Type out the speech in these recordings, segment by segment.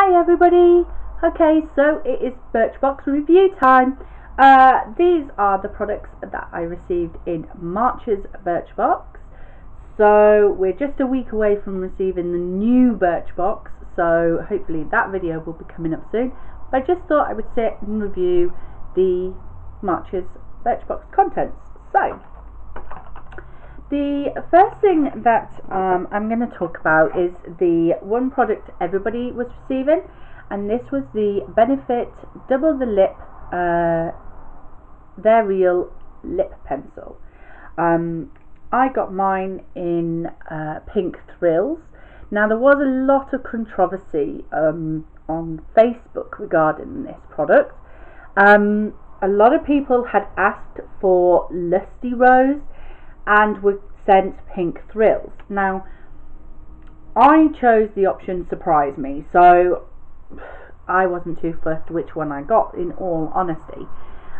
Hi everybody! Okay, so it is Birchbox review time. These are the products that I received in March's Birchbox. So we're just a week away from receiving the new Birchbox, so hopefully that video will be coming up soon. But I just thought I would sit and review the March's Birchbox contents. So the first thing that I'm going to talk about is the one product everybody was receiving, and this was the Benefit Double the Lip They're Real Lip Pencil. I got mine in Pink Thrills. Now there was a lot of controversy on Facebook regarding this product. A lot of people had asked for Lusty Rose and were sent Pink Thrills. Now I chose the option Surprise Me, so I wasn't too fussed which one I got, in all honesty.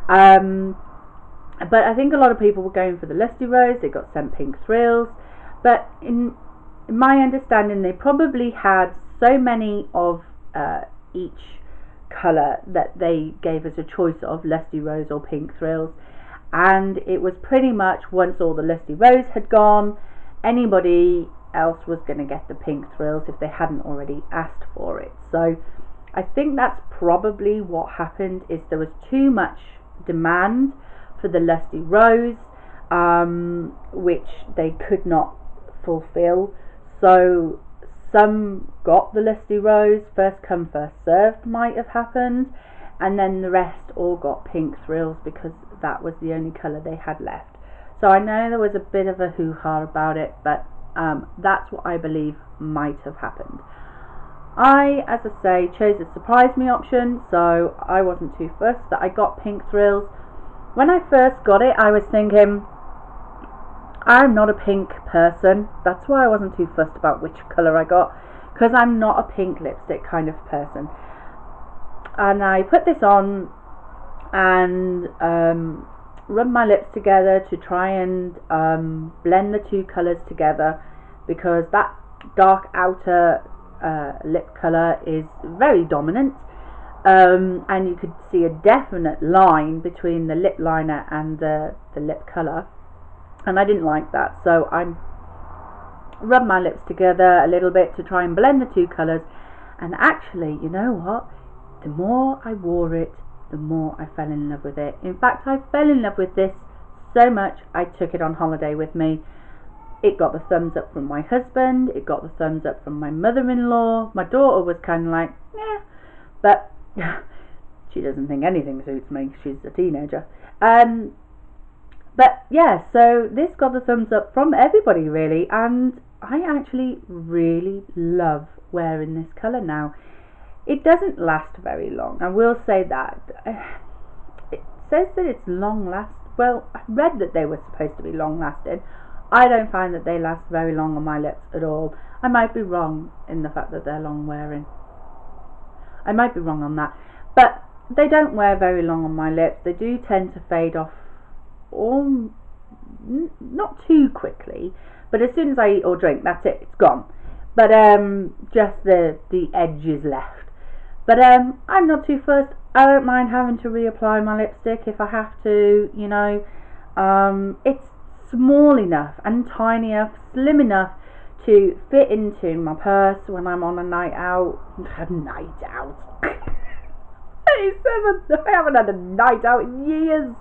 But I think a lot of people were going for the Lusty Rose. They got sent Pink Thrills, but in my understanding they probably had so many of each colour that they gave us a choice of Lusty Rose or Pink Thrills, and it was pretty much once all the Lusty Rose had gone, anybody else was going to get the Pink Thrills if they hadn't already asked for it. So I think that's probably what happened, is there was too much demand for the Lusty Rose, which they could not fulfill. So some got the Lusty Rose, first come first served might have happened, and then the rest all got Pink Thrills because that was the only colour they had left. So I know there was a bit of a hoo-ha about it, but that's what I believe might have happened. I, as I say, chose the Surprise Me option, so I wasn't too fussed that I got Pink Thrills. When I first got it, I was thinking, I'm not a pink person. That's why I wasn't too fussed about which colour I got, because I'm not a pink lipstick kind of person. And I put this on and rub my lips together to try and blend the two colours together, because that dark outer lip colour is very dominant, and you could see a definite line between the lip liner and the lip colour, and I didn't like that. So I rubbed my lips together a little bit to try and blend the two colours, and actually, you know what, the more I wore it, the more I fell in love with it. In fact, I fell in love with this so much I took it on holiday with me. It got the thumbs up from my husband, it got the thumbs up from my mother-in-law. My daughter was kind of like, yeah, but she doesn't think anything suits me, she's a teenager. But yeah, so this got the thumbs up from everybody really, and I actually really love wearing this colour now. It doesn't last very long, I will say that. It says that it's long last. Well, I read that they were supposed to be long lasting. I don't find that they last very long on my lips at all. I might be wrong in the fact that they're long wearing. I might be wrong on that, but they don't wear very long on my lips. They do tend to fade off, or not too quickly, but as soon as I eat or drink, that's it, it's gone. But just the edge is left. But I'm not too fussed. I don't mind having to reapply my lipstick if I have to, you know. It's small enough and tiny enough, slim enough to fit into my purse when I'm on a night out. A night out? 37! I haven't had a night out in years.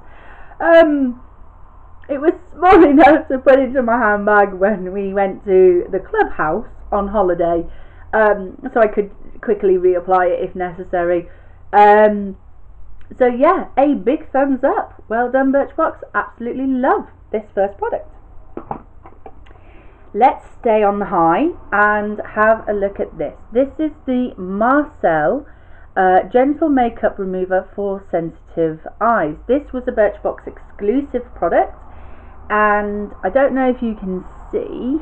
It was small enough to put into my handbag when we went to the clubhouse on holiday, so I could quickly reapply it if necessary. So yeah, a big thumbs up. Well done, Birchbox. Absolutely love this first product. Let's stay on the high and have a look at this. This is the Marcel Gentle Makeup Remover for Sensitive Eyes. This was a Birchbox exclusive product, and I don't know if you can see,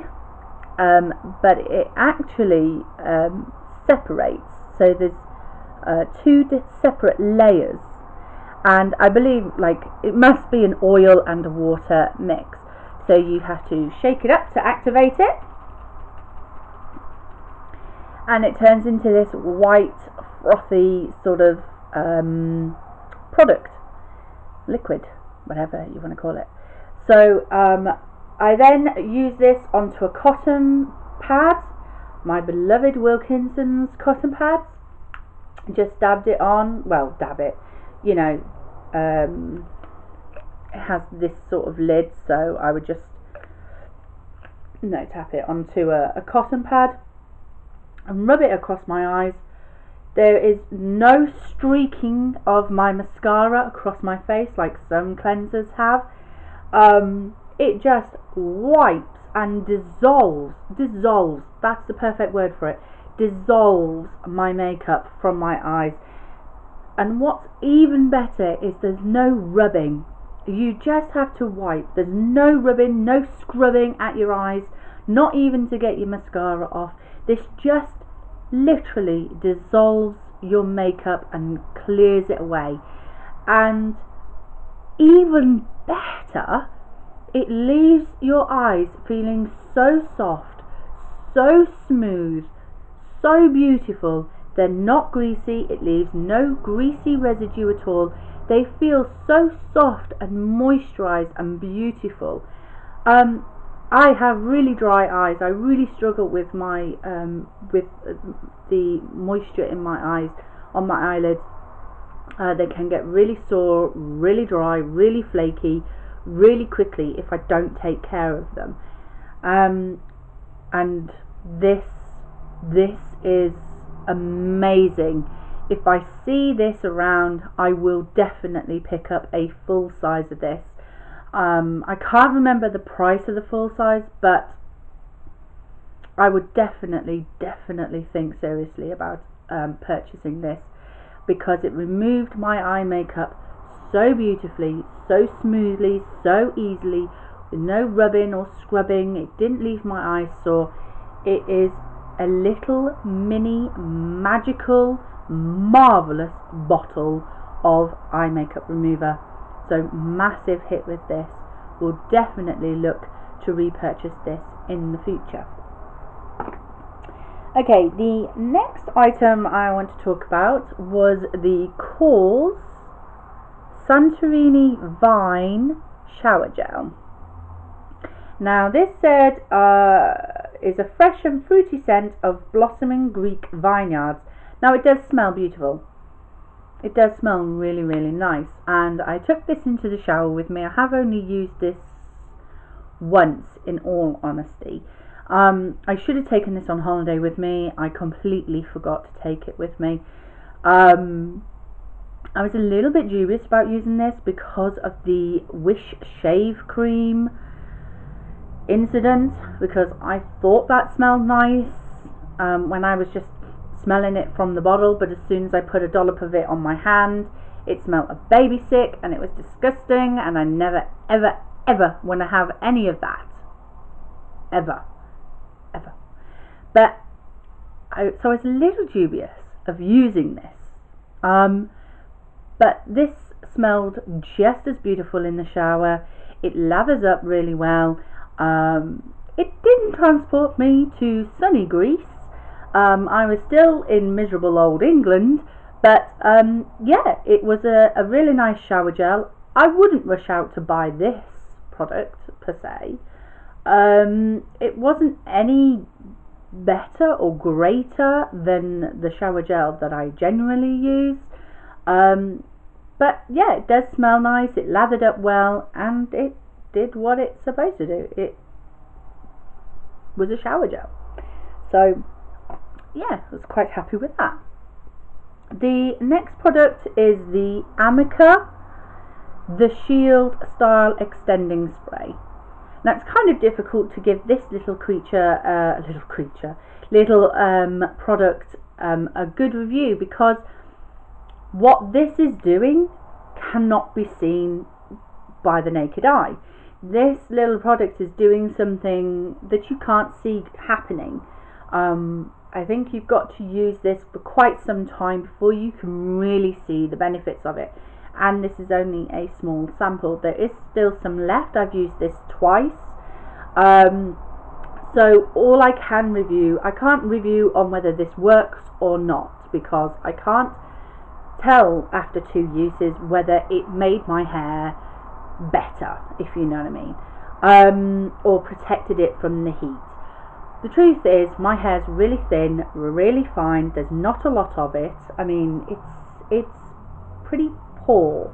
but it actually separates. So there's two separate layers, and I believe like it must be an oil and a water mix. So you have to shake it up to activate it, and it turns into this white frothy sort of product, liquid, whatever you want to call it. So I then use this onto a cotton pad, my beloved Wilkinson's cotton pads. Just dabbed it on, well, dab it, you know, it has this sort of lid, so I would just tap it onto a cotton pad and rub it across my eyes. There is no streaking of my mascara across my face like some cleansers have. It just wipes and dissolves, that's the perfect word for it, dissolves my makeup from my eyes. And what's even better is there's no rubbing. You just have to wipe. There's no rubbing, no scrubbing at your eyes, not even to get your mascara off. This just literally dissolves your makeup and clears it away. And even better, it leaves your eyes feeling so soft, so smooth, so beautiful. They're not greasy. It leaves no greasy residue at all. They feel so soft and moisturized and beautiful. I have really dry eyes. I really struggle with my with the moisture in my eyes, on my eyelids. They can get really sore, really dry, really flaky, really quickly if I don't take care of them. And this is amazing. If I see this around, I will definitely pick up a full size of this. I can't remember the price of the full size, but I would definitely think seriously about purchasing this, because it removed my eye makeup so beautifully, so smoothly, so easily, with no rubbing or scrubbing. It didn't leave my eyes sore. It is a little mini magical marvelous bottle of eye makeup remover. So massive hit with this. We'll definitely look to repurchase this in the future. Okay, the next item I want to talk about was the Cause Santorini Vine Shower Gel. Now this said is a fresh and fruity scent of blossoming Greek vineyards. Now it does smell beautiful. It does smell really nice, and I took this into the shower with me. I have only used this once, in all honesty. I should have taken this on holiday with me. I completely forgot to take it with me. I was a little bit dubious about using this because of the Wish shave cream incident, because I thought that smelled nice when I was just smelling it from the bottle, but as soon as I put a dollop of it on my hand, it smelled of baby sick and it was disgusting, and I never ever want to have any of that, ever. But so I was a little dubious of using this, but this smelled just as beautiful in the shower. It lathers up really well. It didn't transport me to sunny Greece. I was still in miserable old England, but yeah, it was a really nice shower gel. I wouldn't rush out to buy this product per se. It wasn't any better or greater than the shower gel that I generally use, but yeah, it does smell nice. It lathered up well, and it did what it's supposed to do. It was a shower gel, so yeah, I was quite happy with that. The next product is the Amica The Shield Style Extending Spray. Now it's kind of difficult to give this little product a good review, because what this is doing cannot be seen by the naked eye. This little product is doing something that you can't see happening. I think you've got to use this for quite some time before you can really see the benefits of it. And this is only a small sample. There is still some left. I've used this twice. So all I can review, I can't review on whether this works or not, because I can't tell after 2 uses whether it made my hair better, if you know what I mean, or protected it from the heat. The truth is, my hair's really thin, really fine. There's not a lot of it. I mean, it's pretty poor.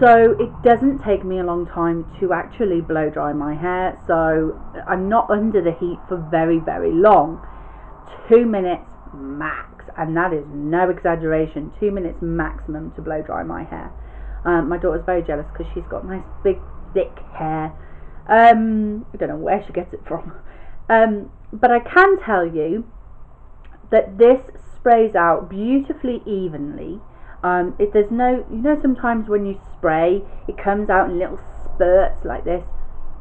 So it doesn't take me a long time to actually blow dry my hair. So I'm not under the heat for very, very long. 2 minutes max, and that is no exaggeration. 2 minutes maximum to blow dry my hair. My daughter's very jealous because she's got nice big thick hair. I don't know where she gets it from, but I can tell you that this sprays out beautifully evenly. There's no, you know, sometimes when you spray it comes out in little spurts like this.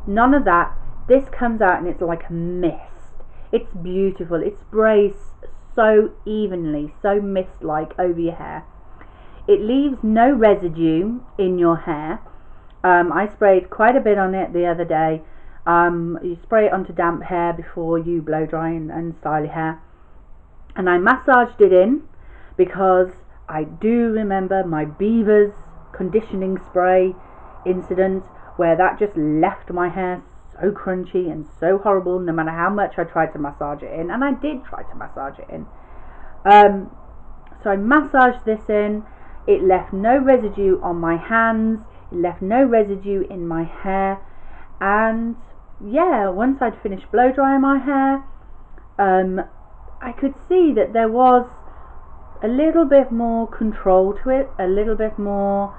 None of that. This comes out and it's like a mist. It's beautiful. It sprays so evenly, so mist-like over your hair. It leaves no residue in your hair. I sprayed quite a bit on it the other day. You spray it onto damp hair before you blow dry and style your hair. And I massaged it in because I do remember my Beaver's conditioning spray incident where that just left my hair so crunchy and so horrible no matter how much I tried to massage it in. And I did try to massage it in. So I massaged this in. It left no residue on my hands. It left no residue in my hair. And yeah, once I'd finished blow drying my hair, I could see that there was a little bit more control to it, a little bit more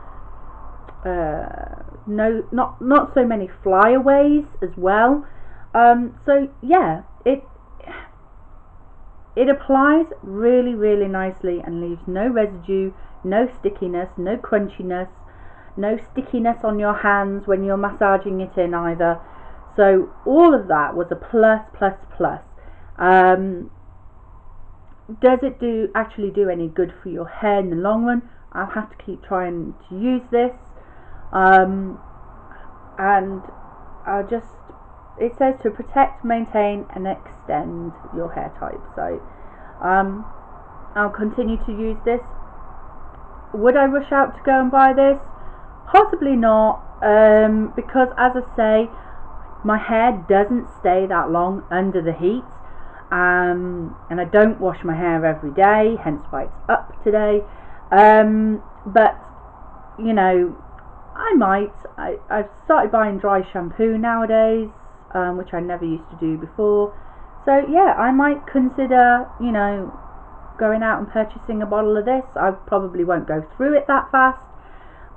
not so many flyaways as well. So yeah, it applies really, really nicely and leaves no residue, no stickiness, no crunchiness, no stickiness on your hands when you're massaging it in either. So all of that was a plus. Does it actually do any good for your hair in the long run? I'll have to keep trying to use this. And it says to protect, maintain and extend your hair type. So I'll continue to use this. Would I rush out to go and buy this? Possibly not, because as I say, my hair doesn't stay that long under the heat, and I don't wash my hair every day, hence why it's up today. But you know, I've started buying dry shampoo nowadays, which I never used to do before. So yeah, I might consider, you know, going out and purchasing a bottle of this. I probably won't go through it that fast,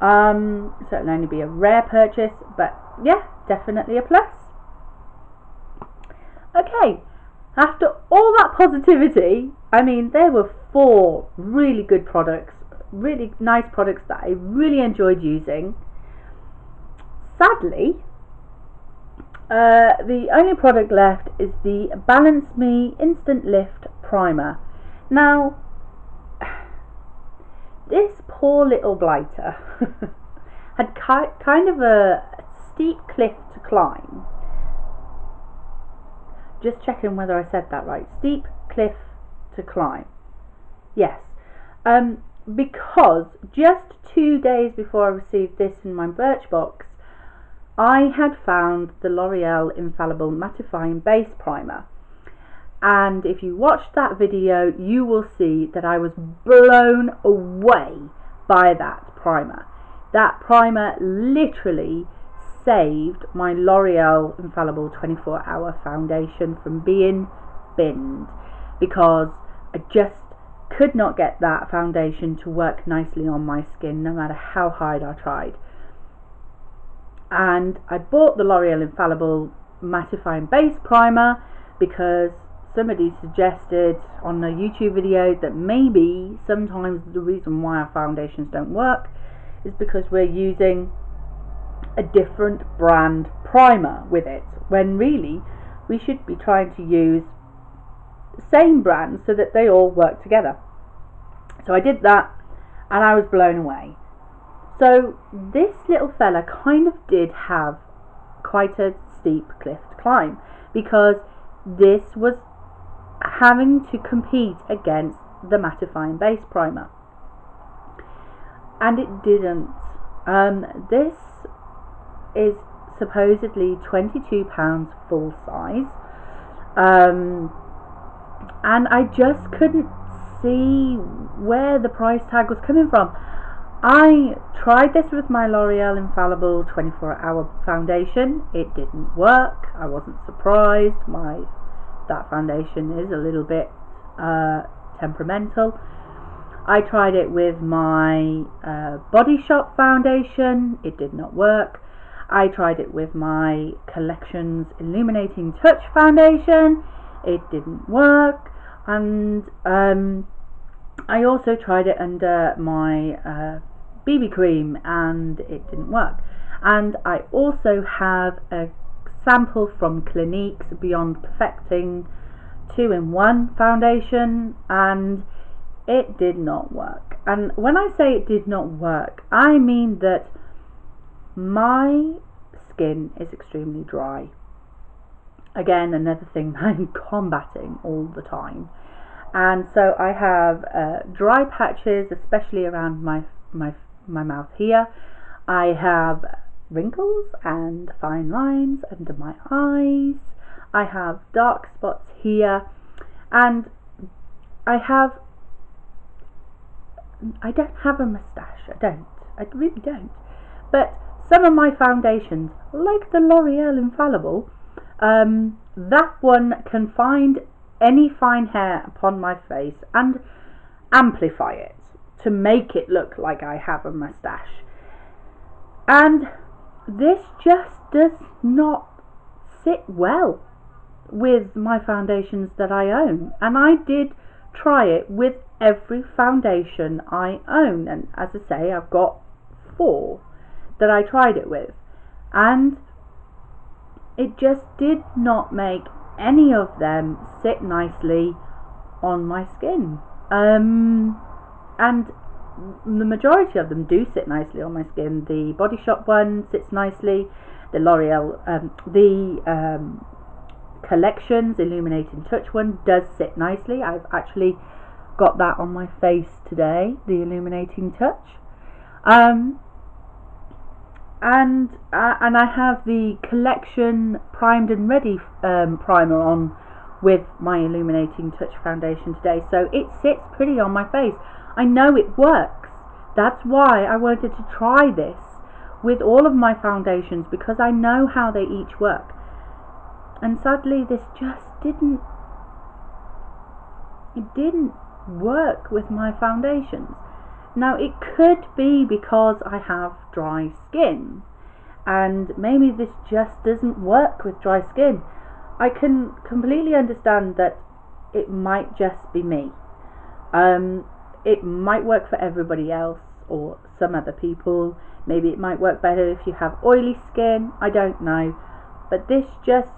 so it'll only be a rare purchase, but yeah, definitely a plus. Okay, after all that positivity, I mean, there were 4 really good products, really nice products that I really enjoyed using. Sadly, the only product left is the Balance Me Instant Lift Primer. Now, this poor little blighter had kind of a steep cliff to climb. Just checking whether I said that right. Steep cliff to climb. Yes. Because just 2 days before I received this in my Birchbox, I had found the L'Oreal Infallible Mattifying Base Primer. And if you watched that video, you will see that I was blown away by that primer. That primer literally saved my L'Oreal Infallible 24-hour foundation from being binned, because I just could not get that foundation to work nicely on my skin no matter how hard I tried. And I bought the L'Oreal Infallible Mattifying Base Primer because somebody suggested on a YouTube video that maybe sometimes the reason why our foundations don't work is because we're using a different brand primer with it, when really we should be trying to use the same brand so that they all work together. So I did that and I was blown away. So this little fella kind of did have quite a steep cliff to climb, because this was having to compete against the mattifying base primer, and it didn't. This is supposedly £22 full size, and I just couldn't see where the price tag was coming from. I tried this with my L'Oreal Infallible 24-hour foundation. It didn't work. I wasn't surprised. That foundation is a little bit temperamental. I tried it with my Body Shop foundation. It did not work. I tried it with my Collections Illuminating Touch foundation. It didn't work. And I also tried it under my BB cream, and it didn't work. And I also have a sample from Clinique's Beyond Perfecting 2-in-1 foundation, and it did not work. And when I say it did not work, I mean that my skin is extremely dry. Again, another thing I'm combating all the time. And so I have dry patches, especially around my mouth here. I have wrinkles and fine lines under my eyes. I have dark spots here, and I don't have a moustache. I really don't. But some of my foundations, like the L'Oreal Infallible, that one can find any fine hair upon my face and amplify it to make it look like I have a moustache. And this just does not sit well with my foundations that I own. And I did try it with every foundation I own. And as I say, I've got 4 that I tried it with. And it just did not make any of them sit nicely on my skin. And the majority of them do sit nicely on my skin. The Body Shop one sits nicely. The L'Oreal, Collections Illuminating Touch one does sit nicely. I've actually got that on my face today, the Illuminating Touch. And I have the Collection Primed and Ready primer on with my Illuminating Touch foundation today, so it sits pretty on my face. I know it works. That's why I wanted to try this with all of my foundations, because I know how they each work. And sadly, this just didn't work with my foundations. Now, it could be because I have dry skin, and maybe this just doesn't work with dry skin. I can completely understand that it might just be me. It might work for everybody else or some other people. Maybe it might work better if you have oily skin. I don't know. But this just...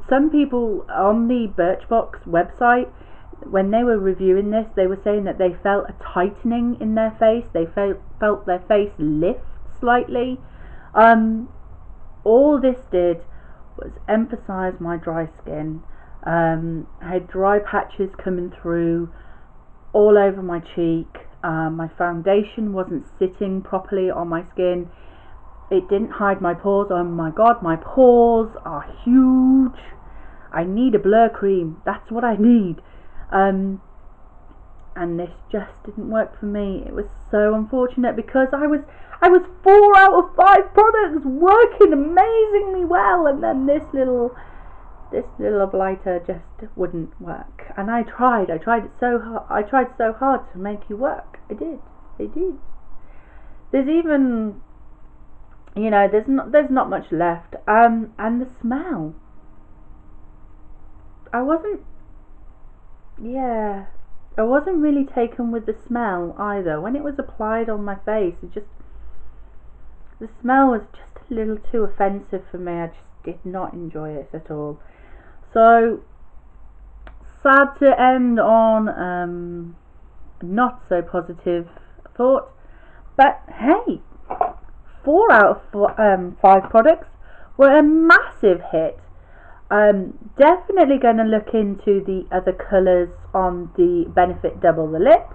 Some people on the Birchbox website, when they were reviewing this, they were saying that they felt a tightening in their face. They felt their face lift slightly. All this did was emphasize my dry skin. I had dry patches coming through all over my cheek. My foundation wasn't sitting properly on my skin. It didn't hide my pores. Oh my god, my pores are huge. I need a blur cream. That's what I need. And this just didn't work for me. It was so unfortunate, because I was 4 out of 5 products working amazingly well, and then this little blighter just wouldn't work. And I tried so hard to make you work. I did. There's even, there's not much left. And the smell, I wasn't really taken with the smell either. When it was applied on my face, the smell was just a little too offensive for me. I just did not enjoy it at all. So sad to end on not so positive thought, but hey, 4 out of 5 products were a massive hit. Definitely going to look into the other colours on the Benefit Double the Lip.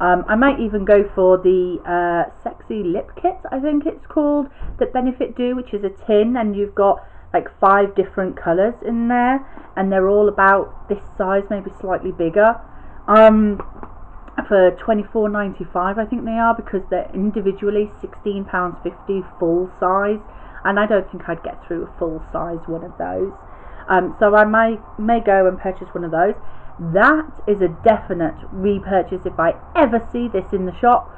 I might even go for the Sexy Lip Kit, I think it's called, that Benefit do, which is a tin, and you've got like 5 different colours in there, and they're all about this size, maybe slightly bigger, for $24.95 I think they are, because they're individually £16.50 full size, and I don't think I'd get through a full size one of those. So I may go and purchase one of those. That is a definite repurchase if I ever see this in the shop,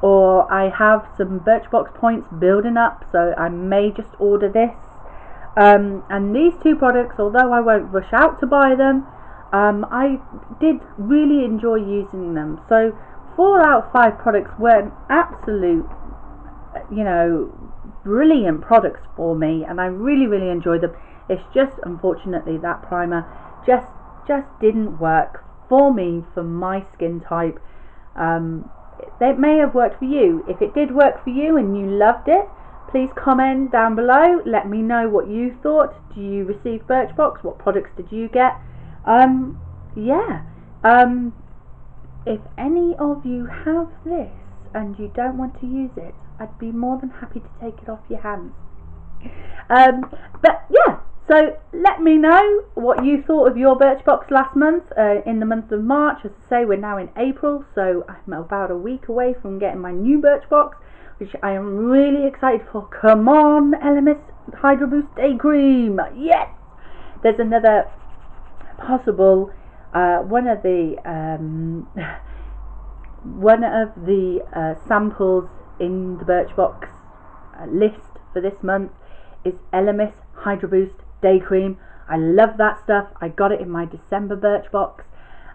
or I have some Birchbox points building up, so I may just order this. And these 2 products, although I won't rush out to buy them, I did really enjoy using them. So 4 out of 5 products were an absolute, brilliant products for me, and I really enjoyed them. It's just, unfortunately, that primer just didn't work for me, for my skin type. It may have worked for you. If it did work for you and you loved it, please comment down below. Let me know what you thought. Do you receive Birchbox? What products did you get? If any of you have this and you don't want to use it, I'd be more than happy to take it off your hands. But yeah, so let me know what you thought of your Birchbox last month, in the month of March. As I say, we're now in April, so I'm about a week away from getting my new Birchbox, which I am really excited for. Come on, LMS Hydro Boost Day Cream, yes! There's another possible, one of the samples in the Birchbox list for this month is LMS Hydro Boost Day Cream. I love that stuff. I got it in my December Birchbox,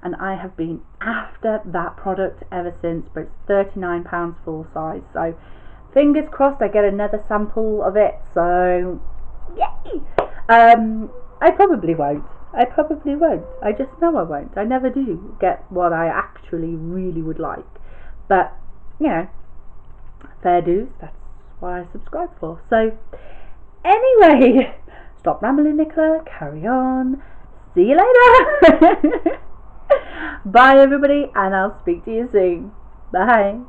and I have been after that product ever since, but it's £39 full size, so fingers crossed I get another sample of it. So yay! I probably won't. I just know I won't. I never do get what I actually really would like, but fair dues, that's what I subscribe for. So anyway, stop rambling, Nicola, carry on. See you later. Bye everybody, and I'll speak to you soon. Bye.